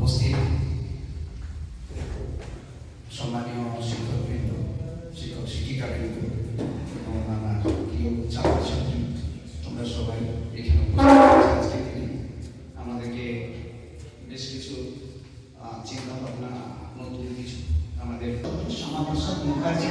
উপস্থিত সম্মানীয় শিক্ষকবৃন্দ, শিক্ষক শিক্ষিকাবৃন্দ এবং আমার প্রিয় ছাত্রছাত্রী, তোমরা সবাই এখানে আজকে তিনি আমাদেরকে বেশ কিছু চিন্তা ভাবনা, নতুন কিছু আমাদের শ্যামাপ্রসাদ মুখার্জি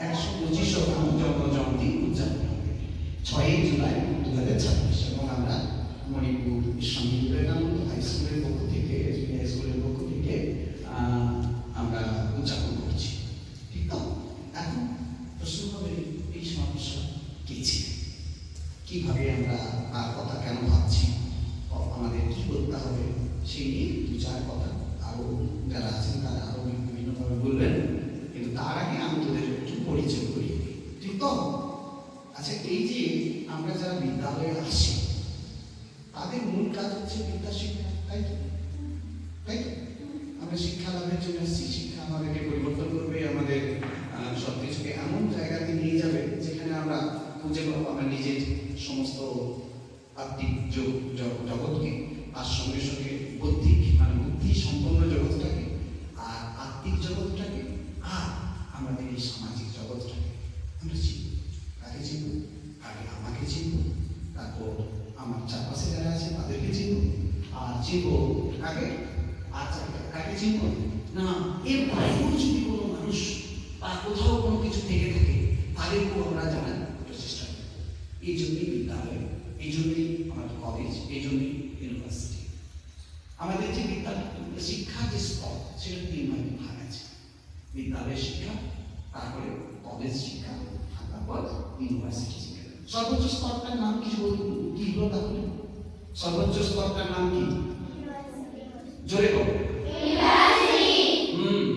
125তম জন্মজয়ন্তী উদযাপন হবে 6 জুলাই 2026 এবং আমরা মণিপুর স্বামী বিবেকানন্দ হাই স্কুলের পক্ষ থেকে, হাই স্কুলের পক্ষ থেকে আমরা উদযাপন করছি। ঠিক তো? এখন প্রশ্ন হবে, এই সমস্যা কি ছিল, কিভাবে আমরা আর কথা কেন ভাবছি, আমাদের কি করতে হবে, সেই নিয়ে দু চার কথা আরো যারা আছেন তারা আরো বিভিন্নভাবে বলবেন, কিন্তু তার আগে আমি তোদের একটু পরিচয় করিয়ে দিই। ঠিক তো? আচ্ছা, এই যে আমরা যারা বিদ্যালয়ে আসি তাদের মূল কাজ হচ্ছে বিদ্যা শিক্ষা, তাই তো? তাই তো? আমরা শিক্ষা লাভের জন্য আসছি। শিক্ষা আমাদেরকে পরিবর্তন করবে, আমাদের সবকিছুকে এমন জায়গাতে নিয়ে যাবে যেখানে আমরা খুঁজে পাবো আমরা নিজের সমস্ত আত্মিক জগৎকে, আর সঙ্গে সঙ্গে বৌদ্ধিক বুদ্ধি সম্পন্ন জগৎটাকে, আর আত্মিক জগৎটাকে, আর আমাদের এই সামাজিক জগৎটাকে আমরা চিনব। কাকে চিনব? আগে আমাকে চিনব, তারপর আমার চারপাশে যারা আছে তাদেরকে চিনব, আর চিনব কাকে? আর কাকে চিনব না এর বাইরেও যদি কোনো মানুষ বা কোথাও কোনো কিছু থেকে থাকে তাদেরকেও আমরা জানার চেষ্টা করি। এই জন্যই বিদ্যালয়, এই জন্যই আমাদের কলেজ, এই জন্যই ইউনিভার্সিটি। আমাদের যে বিদ্যালয় শিক্ষার যে স্তর সেটা 3 ভাগে ভাগ আছে। বিদ্যালয়ের শিক্ষা, তারপরে কলেজ শিক্ষা, আর তারপর ইউনিভার্সিটি শিক্ষা। সর্বোচ্চ স্তরটার নাম কি বলুন? কি হলো তাহলে? সর্বোচ্চ স্তরটার নাম কি? জোরে বলো।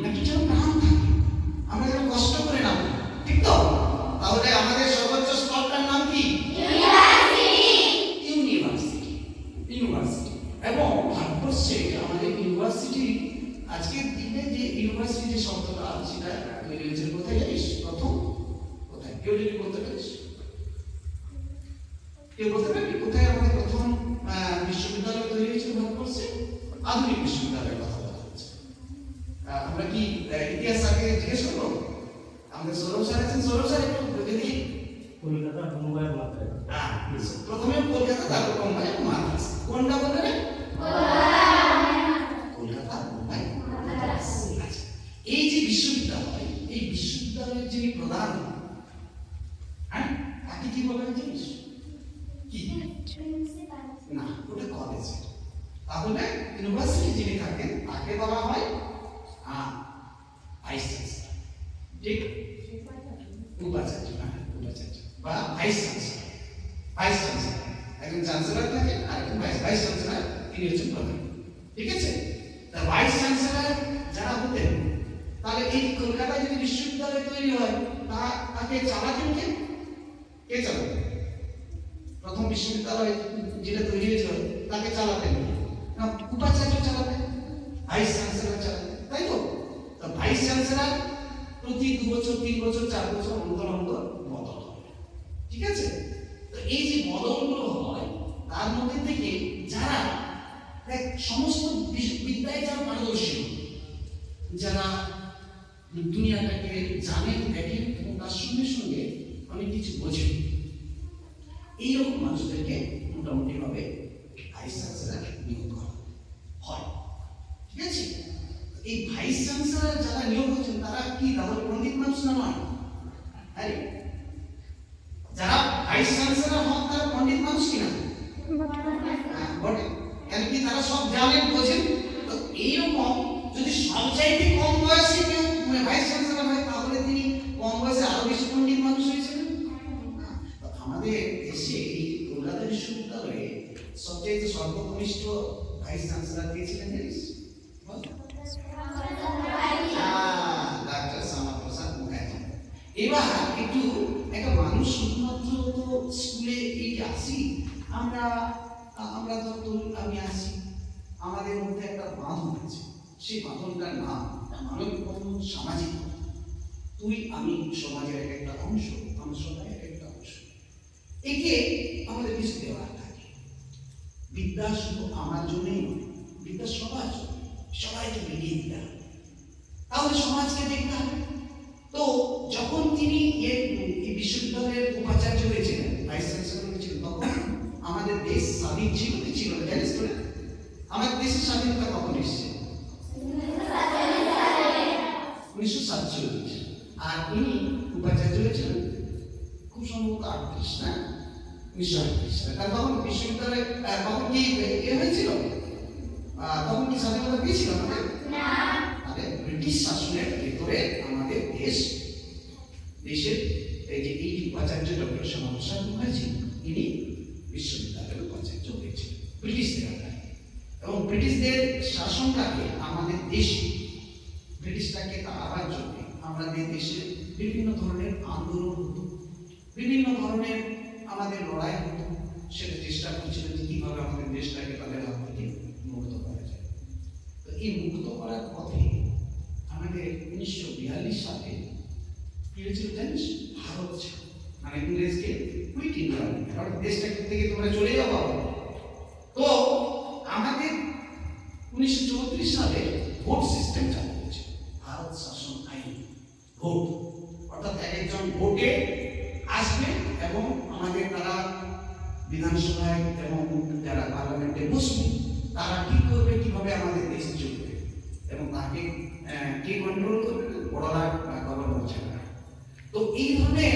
একটু যেন নাম থাকে, আমরা যেন কষ্ট করে নাম। ঠিক তো? তাহলে আমাদের সর্বোচ্চ স্তরটার নাম কি? ইউনিভার্সিটি। ইউনিভার্সিটি। এবং ভারতবর্ষে আমাদের ইউনিভার্সিটি, আজকের দিনে যে ইউনিভার্সিটি শব্দটা সেটা তৈরি হয়েছিল কোথায় জানিস? প্রথম কোথায়? কেউ যদি বলতে পারিস? কেউ বলতে পারবি কোথায় আমাদের প্রথম বিশ্ববিদ্যালয় তৈরি হয়েছিল ভারতবর্ষে? আধুনিক বিশ্ববিদ্যালয়ের কথা বলা হচ্ছে। আমরা কি ইতিহাস আগে জিজ্ঞেস করবো? আমাদের সৌরভ স্যার আছেন, সৌরভ স্যার একটু যদি কলকাতা, মুম্বাই, মাদ্রাজ। প্রথমে কলকাতা, তারপর মুম্বাই, মাদ্রাজ। কোনটা বলে রে? কলকাতা, মুম্বাই, মাদ্রাজ। এই যে বিশ্ববিদ্যালয়, এই বিশ্ববিদ্যালয়ের যিনি প্রধান, হ্যাঁ, তাকে কি বলা হয় জানিস? কি না, ওটা কলেজ। তাহলে ইউনিভার্সিটি যিনি থাকেন তাকে বলা হয় ভাইস চ্যান্সেলর। ঠিক? উপাচার্য, উপাচার্য বা ভাইস চ্যান্সেলর। ভাইস চ্যান্সেলর, একজন চ্যান্সেলর থাকেন আর একজন ভাইস চ্যান্সেলর, তিনি হচ্ছেন প্রধান। ঠিক আছে? তা ভাইস চ্যান্সেলর যারা হতেন, তাহলে এই কলকাতায় যদি বিশ্ববিদ্যালয় তৈরি হয় তাকে চালাতেন কে? কে চালাতেন? প্রথম বিশ্ববিদ্যালয় যেটা তৈরি হয়েছিল তাকে চালাতেন না, উপাচার্য চালাতেন, ভাইস চ্যান্সেলর চালাতেন, তাই তো? ভাইস চ্যান্সেলর প্রতি 2 বছর, 3 বছর, 4 বছর অন্তর অন্তর বদল হয়। ঠিক আছে? তো এই যে বদলগুলো হয় তার মধ্যে থেকে যারা সমস্ত বিদ্যায় যারা পারদর্শী, যারা দুনিয়াটাকে জানেন, দেখেন এবং তার সঙ্গে সঙ্গে অনেক কিছু বোঝেন, এইরকম মানুষদেরকে মোটামুটি ভাবে ভাইস চ্যান্সেলর নিয়োগ করা হয়। ঠিক আছে? এই ভাইস চ্যান্সেলর যারা নিয়োগ হচ্ছেন তারা কি তাহলে পণ্ডিত মানুষ না নয়? আরে যারা ভাইস চ্যান্সেলর হন তারা পণ্ডিত মানুষ কিনা? বটে। কেন কি তারা সব জানেন, বোঝেন? তো এইরকম যদি সবচাইতে কম বয়সে কেউ ভাইস চ্যান্সেলর হয় তাহলে তিনি কম বয়সে আরো বেশি পণ্ডিত মানুষ হয়েছিলেন। আমাদের দেশে এই কলকাতা বিশ্ববিদ্যালয়ে সবচেয়ে সর্বকনিষ্ঠ ভাইস চ্যান্সেলর কে ছিলেন জানিস? ডাক্তার শ্যামাপ্রসাদ মুখার্জি। এবার একটু একটা মানুষ শুধুমাত্র তো স্কুলে এই যে আসি আমরা তো আমি আসি, আমাদের মধ্যে একটা বাঁধন আছে, সেই বাঁধনটার নাম মানবিক বন্ধন, সামাজিক বন্ধন। তুই আমি সমাজের একটা অংশ, আমরা সবাই একটা অংশ। একে আমাদের কিছু দেওয়ার থাকে। বিদ্যা শুধু আমার জন্যই নয়, বিদ্যা সবার জন্য। সবাইকে বিলিয়ে দিতে হবে, তাহলে সমাজকে দেখতে হবে। তো যখন তিনি এই বিশ্ববিদ্যালয়ের উপাচার্য হয়েছিলেন, ভাইস চ্যান্সেলর হয়েছিলেন, তখন আমাদের দেশ স্বাধীন ছিল কি ছিল না জানিস তো? আমাদের দেশের স্বাধীনতা কখন এসছে? 1947। আর ইনি উপাচার্য হয়েছিলেন খুব সম্ভবত 38 না 1938 না। কারণ তখন বিশ্ববিদ্যালয়ে তখন কি হয়েছিল, তখন কি স্বাধীনতা পেয়েছিল আমাদের? আরে ব্রিটিশ শাসনের ভেতরে আমাদের দেশের এই যে এই উপাচার্য ডক্টর শ্যামাপ্রসাদ মুখার্জি, ইনি বিশ্ববিদ্যালয়ের উপাচার্য হয়েছিলেন ব্রিটিশদের আন্ডারে। এবং ব্রিটিশদের শাসনকালে আমাদের দেশে ব্রিটিশটাকে তাড়াবার জন্য আমাদের দেশে বিভিন্ন ধরনের আন্দোলন হতো, বিভিন্ন ধরনের আমাদের লড়াই হতো। সেটা চেষ্টা করছিলেন যে কিভাবে আমাদের দেশটাকে তাদের হাত থেকে মুক্ত করা যায়। তো এই মুক্ত করার পথে আমাদের 1942 সালে কি হয়েছিল জানিস? ভারত মানে ইংরেজকে কুইট ইন্ডিয়া, কারণ দেশটা থেকে তোমরা চলে যাবো। তো আমাদের 1934 সালে ভোট সিস্টেম চালু হয়েছে, ভারত শাসন আইন ভোট, অর্থাৎ একজন ভোটে আসবে এবং আমাদের তারা বিধানসভায় এবং যারা পার্লামেন্টে বসবে তারা ঠিক করবে কিভাবে আমাদের দেশ চলবে এবং তাকে কে কন্ট্রোল করবে, বড়রা বা গভর্নর ছাড়া। তো এই ধরনের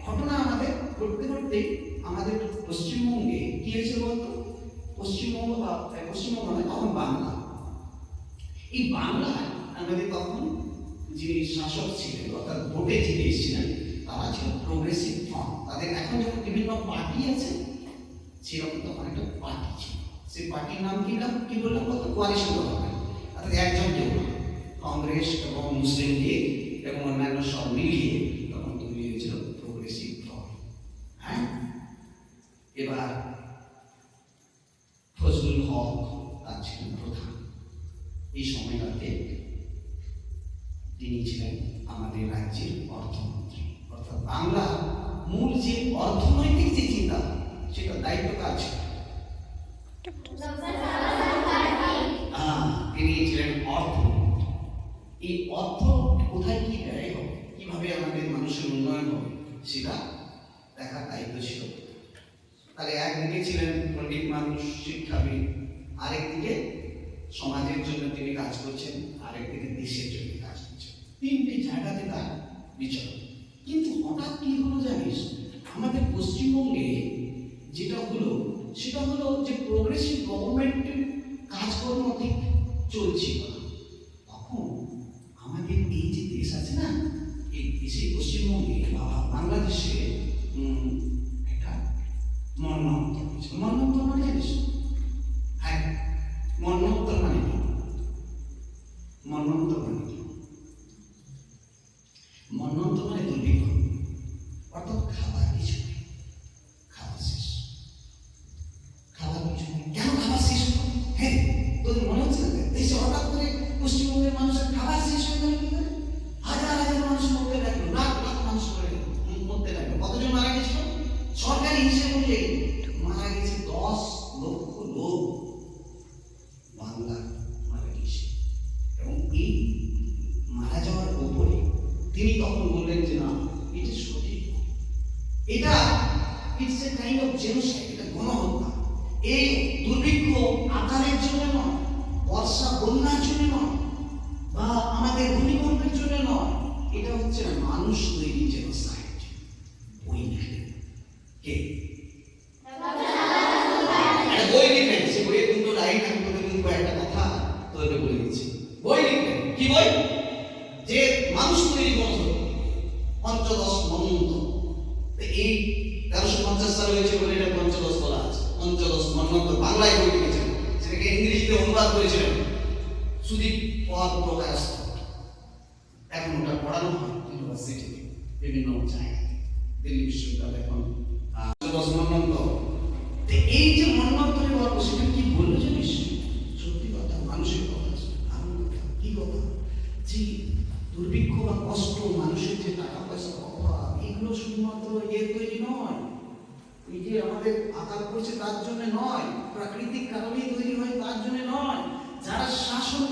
ঘটনা আমাদের করতে করতে আমাদের পশ্চিমবঙ্গে কি হয়েছে বলতো? পশ্চিমবঙ্গ নয়, তখন বাংলা। এই বাংলায় আমাদের তখন যে শাসক ছিলেন অর্থাৎ ভোটে জিতে এসেছিলেন তারা ছিল প্রোগ্রেসিভ ফ্রন্ট। তাদের এখন যখন বিভিন্ন পার্টি আছে সেরকম তখন একটা পার্টি ছিল, সেই পার্টির নাম কি বললাম বলতো? Coalition government. অর্থাৎ একজন কেউ কংগ্রেস এবং মুসলিম লীগ এবং অন্যান্য সব মিলিয়ে তখন তৈরি হয়েছিল প্রোগ্রেসিভ ফ্রন্ট। হ্যাঁ, এবার ফজলুল হক তার ছিলেন প্রধান। এই সময়টাতে তিনি ছিলেন আমাদের রাজ্যের অর্থমন্ত্রী, অর্থাৎ বাংলা মূল যে অর্থনৈতিক যে চিন্তা সেটা দায়িত্ব কার ছিল? তিনি ছিলেন অর্থমন্ত্রী। এই অর্থ কোথায় কি ব্যয় হবে, কিভাবে আমাদের মানুষের উন্নয়ন হবে সেটা দেখার দায়িত্ব ছিল। তাহলে একদিকে ছিলেন পণ্ডিত মানুষ, শিক্ষাবিদ, আরেকদিকে সমাজের জন্য তিনি কাজ করছেন, আরেকদিকে দেশের জন্য কাজ করছেন। তিনটি জায়গাতে তার বিচরণ। কিন্তু হঠাৎ কি হলো জানিস? আমাদের পশ্চিমবঙ্গে যেটা হলো সেটা হলো যে প্রোগ্রেসিভ গভর্নমেন্টের কাজকর্ম ঠিক চলছিল না। তখন আমাদের এই যে দেশ আছে না, এই দেশে পশ্চিমবঙ্গে বা বাংলাদেশে একটা মন্বন্তর হয়েছে। মন্বন্তর মানে জানিস? হ্যাঁ, মন্বন্তর মানে কি? মন্বন্তর মানে কি? মন্বন্তর মানে দুর্ভিক্ষ, অর্থাৎ খাবার কিছু নেই, খাবার শেষ। খাবার কিছু নেই, কেন খাবার শেষ হলো? হ্যাঁ, তোদের মনে হচ্ছে না দেশে হঠাৎ করে পশ্চিমবঙ্গের মানুষের খাবার শেষ হয়ে গেল কি করে? হাজার হাজার মানুষ মরতে লাগলো, লাখ লাখ মানুষ মরতে লাগলো। কতজন মারা গেছিল? সরকারি হিসেব অনুযায়ী মারা গেছে 10 লক্ষ লোক বাংলা মারা গেছে। এবং এই মারা যাওয়ার উপরে তিনি তখন বললেন যে না, এটা সঠিক, এটা it's a kind of genocide, এটা গণহত্যা। এই দুর্ভিক্ষ আকারের জন্য নয়, বর্ষা বন্যার জন্য নয়, বা আমাদের ভূমিকম্পের জন্য নয়, এটা হচ্ছে মানুষ তৈরি জেনোসাইড। বই লিখলেন কে? বই লিখলেন, সে বইয়ের দুটো লাইন আমি তোদের কয়েকটা কথা তোদের বলে দিচ্ছি। বই লিখলেন, কি বই? যে মানুষ তৈরি গণহত্যা, পঞ্চদশ মন্বন্তর। এই 1350 সালে হয়েছে বলে এটা পঞ্চদশ বলা আছে। পঞ্চদশ মন্বন্তর বাংলায় বই লিখেছেন, সেটাকে ইংরেজিতে অনুবাদ করেছিলেন সুদীপ প্রকাশ। এখন ওটা পড়ানো হয় ইউনিভার্সিটিতে, বিভিন্ন জায়গায়, দিল্লি বিশ্ববিদ্যালয়। এখন পঞ্চদশ মন্বন্তর। এই যে মন্বন্তরের গল্প, সেটা কি বললো জানিস? সত্যি কথা, মানুষের কথা, কি কথা? যে দুর্ভিক্ষ বা কষ্ট, মানুষের যে টাকা পয়সার অভাব, এগুলো শুধুমাত্র এর তৈরি নয়, এই যে আমাদের আকাল করছে তার জন্য নয়, প্রাকৃতিক কারণেই তৈরি হয় তার জন্য নয়, যারা শাসন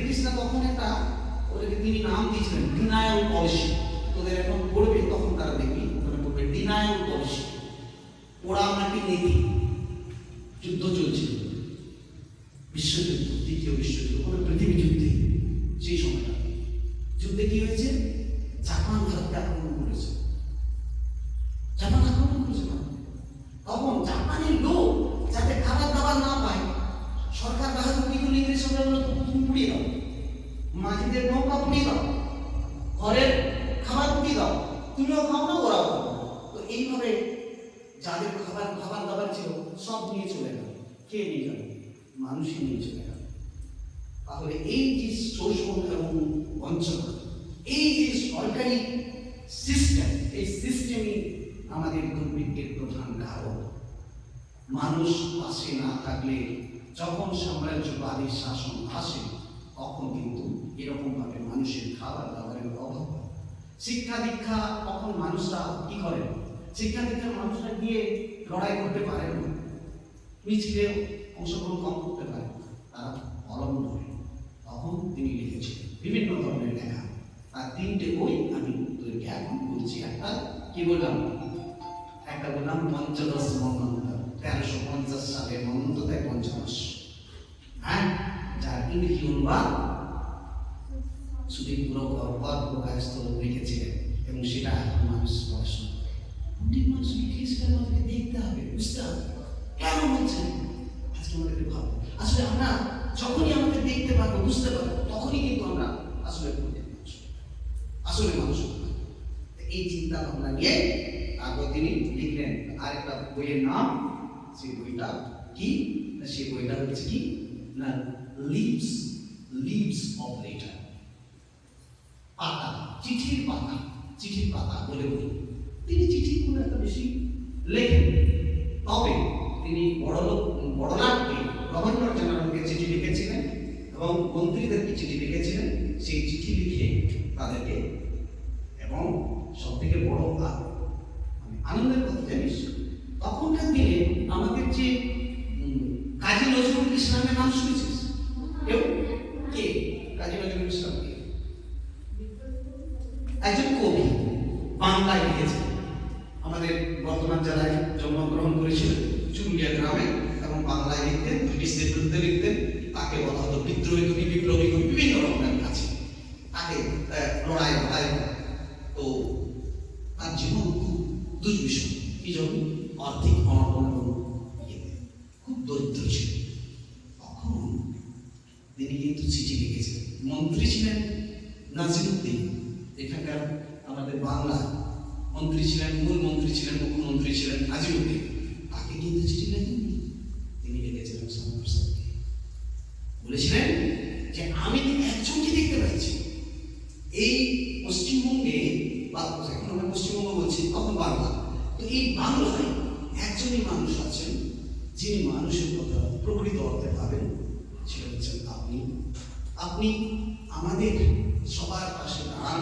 ব্রিটিশরা তখন একটা ওদেরকে তিনি নাম দিয়েছিলেন ডিনায়াল পলিসি। তোদের এখন পড়বে তখন তারা দেখবি ওখানে পড়বে ডিনায়াল পলিসি, পোড়ামাটি নীতি। যুদ্ধ চলছিল, বিশ্বযুদ্ধ, দ্বিতীয় বিশ্বযুদ্ধ, কোনো পৃথিবী যুদ্ধে। সেই সময়টা যুদ্ধে কি হয়েছে, জাপান ভারতকে আক্রমণ করেছে। জাপান আক্রমণ করেছে না, তখন জাপানের লোক যাতে খাবার দাবার না পায়, সরকার বাহাদুর কি করলে ইংরেজ সরকার তুমি পুড়িয়ে দাও, মাঝিদের নৌকা পুড়িয়ে দাও, ঘরের খাবার পুড়িয়ে দাও, তুমিও খাও না ওরাও খাও। তো এইভাবে যাদের খাবার দাবার ছিল সব নিয়ে চলে গেল। কে নিয়ে গেল? মানুষই নিয়ে চলে গেল। তাহলে এই যে শোষণ এবং বঞ্চনা, এই যে সরকারি সিস্টেম, এই সিস্টেমই আমাদের দুর্ভিক্ষের প্রধান কারণ। মানুষ পাশে না থাকলে, যখন সাম্রাজ্যবাদী শাসন আসে, তখন কিন্তু এরকম ভাবে মানুষের খাবার দাবারের অভাব হয়। শিক্ষা দীক্ষা তখন মানুষরা কি করে, শিক্ষা দীক্ষার মানুষরা গিয়ে লড়াই করতে পারে না, মিছিলে অংশগ্রহণ কম করতে পারে, তারা কলম ধরে। তখন তিনি লিখেছিলেন বিভিন্ন ধরনের লেখা। আর 3টে বই আমি তোদেরকে এখন বলছি। একটা কি বললাম, একটা বললাম পঞ্চদশ মন্বন্ত, 1350 সালে মন্বন্ত দেয় পঞ্চদশ, হ্যাঁ, যার ইংরেজি অনুবাদ সুদীপ প্রকাশস্থ লিখেছিলেন, এবং সেটা এখন মানুষ পড়াশোনা করে। মানুষ লিখেছে, আমাদেরকে দেখতে হবে, বুঝতে হবে কেন বলছেন। আজকে আমাদেরকে ভাবো, আসলে আমরা যখনই আমাদের দেখতে পারবো, বুঝতে পারবো, তখনই কিন্তু আমরা আসলে মানুষ। এই চিন্তা ভাবনা নিয়ে তারপর তিনি লিখলেন আরেকটা বইয়ের নাম। সেই বইটা কি, সেই বইটা হচ্ছে কি না, লিভস অফ লেটার, পাতা, চিঠির পাতা বলে বই। তিনি চিঠি খুব একটা বেশি লেখেন, তবে তিনি বড়লাটকে, গভর্নর জেনারেলকে চিঠি লিখেছিলেন এবং মন্ত্রীদেরকে চিঠি লিখেছিলেন। সেই চিঠি লিখে তাদেরকে, এবং সব থেকে বড় আনন্দের কথা জানিস, তখনকার দিনে আমাদের যে কাজী নজরুল ইসলামের নাম শুনেছিস কেউ? কে কাজী নজরুল ইসলাম? কে? একজন কবি, বাংলায় লিখেছেন। আমাদের বর্তমান জেলায় জন্মগ্রহণ করেছিলেন, চুরুলিয়া গ্রামে, এবং বাংলায় লিখতেন, ব্রিটিশদের বিরুদ্ধে লিখতেন। তাকে বলা হতো বিদ্রোহী কবি, বিপ্লবী কবি, বিভিন্ন রকমের আছে। তাকে লড়াই। তো তার জীবন খুব দুর্বিষহ। কি জন্য? আর্থিক অনটন, খুব দরিদ্র ছিল। তখন তিনি কিন্তু চিঠি লিখেছিলেন। মন্ত্রী ছিলেন নাজিরউদ্দিন, এখানকার আমাদের বাংলা মন্ত্রী ছিলেন, মূল মন্ত্রী ছিলেন, মুখ্যমন্ত্রী ছিলেন নাজিরউদ্দিন। তাকে কিন্তু চিঠি লেখেননি, তিনি লিখেছিলেন শ্যামাপ্রসাদকে। বলেছিলেন যে আমি একজনকে দেখতে পাচ্ছি এই পশ্চিমবঙ্গে, বা এখন আমরা পশ্চিমবঙ্গ বলছি, তখন বাংলা। তো এই বাংলায় একজনই মানুষ আছেন যিনি মানুষের কথা প্রকৃত অর্থে ভাবেন, সেটা হচ্ছেন আপনি। আপনি আমাদের সবার পাশে দাঁড়ান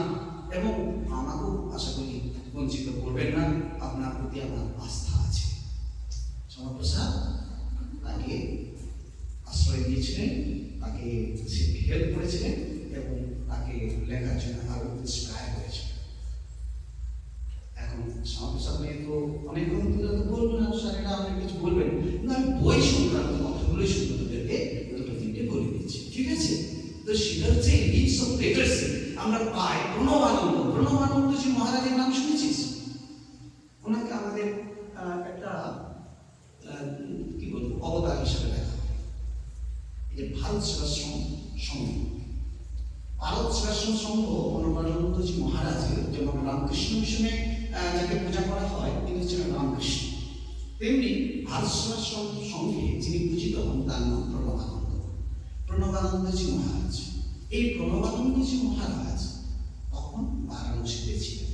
এবং আমাকেও আশা করি বঞ্চিত করবেন না। আপনার প্রতি আমার আস্থা আছে। শ্যামাপ্রসাদ তাকে আশ্রয় দিয়েছিলেন, তাকে হেল্প করেছিলেন এবং তাকে লেখার জন্য আরো ইন্সপায়ার করেছিলেন। এখন শ্যামাপ্রসাদ নিয়ে তো অনেক বলবো না, স্যারেরা অনেক কিছু বলবেন, কিন্তু আমি বই সংক্রান্ত কথাগুলোই শুধু তোদেরকে 2-3টে বলে দিচ্ছি, ঠিক আছে? তো সেটা হচ্ছে লিভস অফ লেটার্স। আমরা পাই প্রণবানন্দজি মহারাজের নাম শুনেছিস? ওনাকে আমাদের একটা কি বলবো অবতার হিসেবে দেখা হয়। এই যে ভারত সেবাশ্রম সংঘ, প্রণবানন্দজি মহারাজের যেমন রামকৃষ্ণ মিশনে যাকে পূজা করা হয় তিনি ছিলেন রামকৃষ্ণ, তেমনি ভারত সেবাশ্রম সংঘে যিনি পূজিত হন তার নাম প্রণবানন্দজি মহারাজ। এই প্রণবানন্দজি মহারাজ তখন বারাণসীতে ছিলেন।